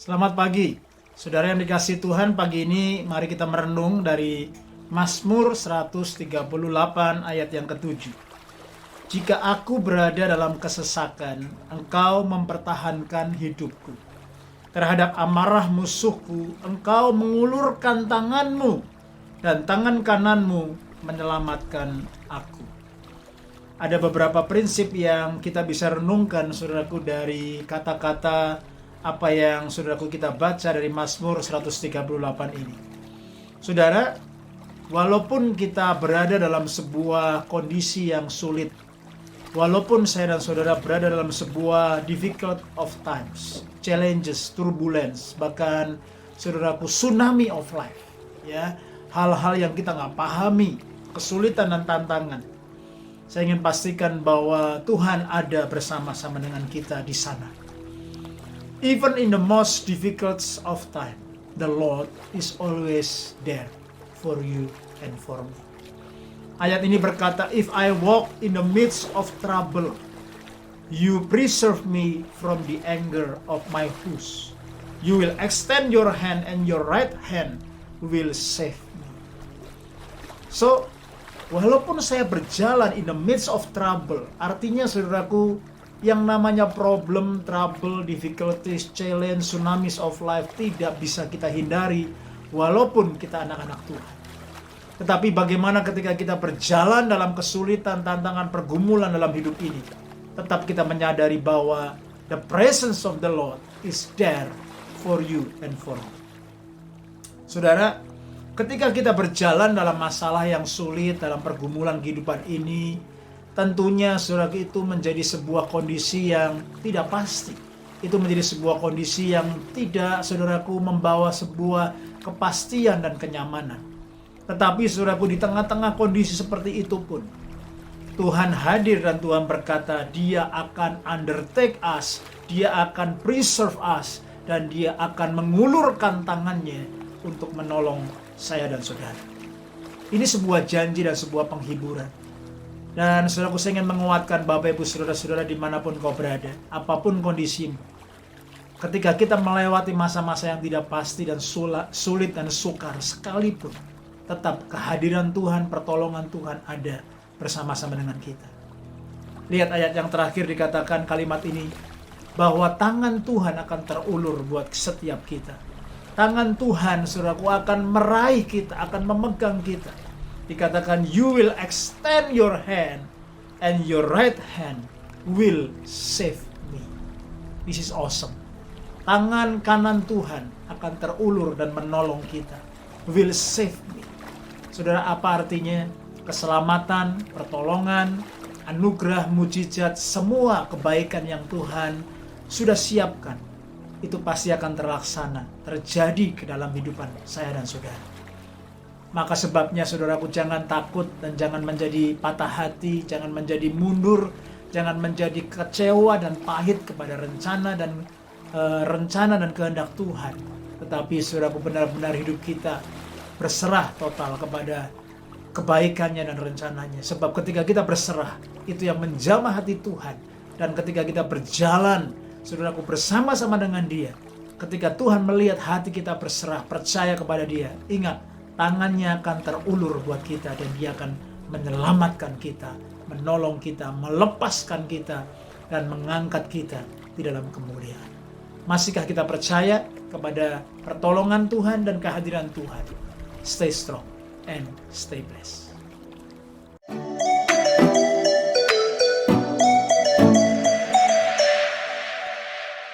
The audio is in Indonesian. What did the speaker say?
Selamat pagi, saudara yang dikasihi Tuhan. Pagi ini mari kita merenung dari Mazmur 138 ayat yang ke-7. Jika aku berada dalam kesesakan, Engkau mempertahankan hidupku. Terhadap amarah musuhku, Engkau mengulurkan tanganmu, dan tangan kananmu menyelamatkan aku. Ada beberapa prinsip yang kita bisa renungkan, saudaraku, dari kata-kata apa yang saudaraku kita baca dari Mazmur 138 ini. Saudara, walaupun kita berada dalam sebuah kondisi yang sulit, walaupun saya dan saudara berada dalam sebuah difficult of times, challenges, turbulence, bahkan saudaraku tsunami of life, ya, hal-hal yang kita nggak pahami, kesulitan dan tantangan, saya ingin pastikan bahwa Tuhan ada bersama-sama dengan kita di sana. Even in the most difficult of time, the Lord is always there for you and for me. Ayat ini berkata, if I walk in the midst of trouble, you preserve me from the anger of my foes. You will extend your hand and your right hand will save me. So, walaupun saya berjalan in the midst of trouble, artinya saudaraku, yang namanya problem, trouble, difficulties, challenge, tsunamis of life tidak bisa kita hindari walaupun kita anak-anak Tuhan. Tetapi bagaimana ketika kita berjalan dalam kesulitan, tantangan, pergumulan dalam hidup ini, tetap kita menyadari bahwa the presence of the Lord is there for you and for me. Saudara, ketika kita berjalan dalam masalah yang sulit, dalam pergumulan kehidupan ini, tentunya saudaraku itu menjadi sebuah kondisi yang tidak pasti. Itu menjadi sebuah kondisi yang tidak, saudaraku, membawa sebuah kepastian dan kenyamanan. Tetapi saudaraku, di tengah-tengah kondisi seperti itu pun, Tuhan hadir dan Tuhan berkata, Dia akan undertake us, Dia akan preserve us, dan Dia akan mengulurkan tangannya untuk menolong saya dan saudara. Ini sebuah janji dan sebuah penghiburan. Dan saudaraku, saya ingin menguatkan Bapak Ibu saudara-saudara dimanapun kau berada, apapun kondisimu. Ketika kita melewati masa-masa yang tidak pasti dan sulit dan sukar sekalipun, tetap kehadiran Tuhan, pertolongan Tuhan ada bersama-sama dengan kita. Lihat ayat yang terakhir, dikatakan kalimat ini, bahwa tangan Tuhan akan terulur buat setiap kita. Tangan Tuhan, saudaraku, akan meraih kita, akan memegang kita. Dikatakan, you will extend your hand and your right hand will save me. This is awesome. Tangan kanan Tuhan akan terulur dan menolong kita. Will save me. Saudara, apa artinya? Keselamatan, pertolongan, anugerah, mujizat, semua kebaikan yang Tuhan sudah siapkan, itu pasti akan terlaksana, terjadi ke dalam kehidupan saya dan saudara. Maka sebabnya saudaraku, jangan takut dan jangan menjadi patah hati, jangan menjadi mundur, jangan menjadi kecewa dan pahit kepada rencana dan kehendak Tuhan. Tetapi saudaraku, benar-benar hidup kita berserah total kepada kebaikannya dan rencananya. Sebab ketika kita berserah, itu yang menjamah hati Tuhan. Dan ketika kita berjalan, saudaraku, bersama-sama dengan Dia, ketika Tuhan melihat hati kita berserah, percaya kepada Dia, ingat, tangannya akan terulur buat kita dan Dia akan menyelamatkan kita, menolong kita, melepaskan kita, dan mengangkat kita di dalam kemuliaan. Masihkah kita percaya kepada pertolongan Tuhan dan kehadiran Tuhan? Stay strong and stay blessed.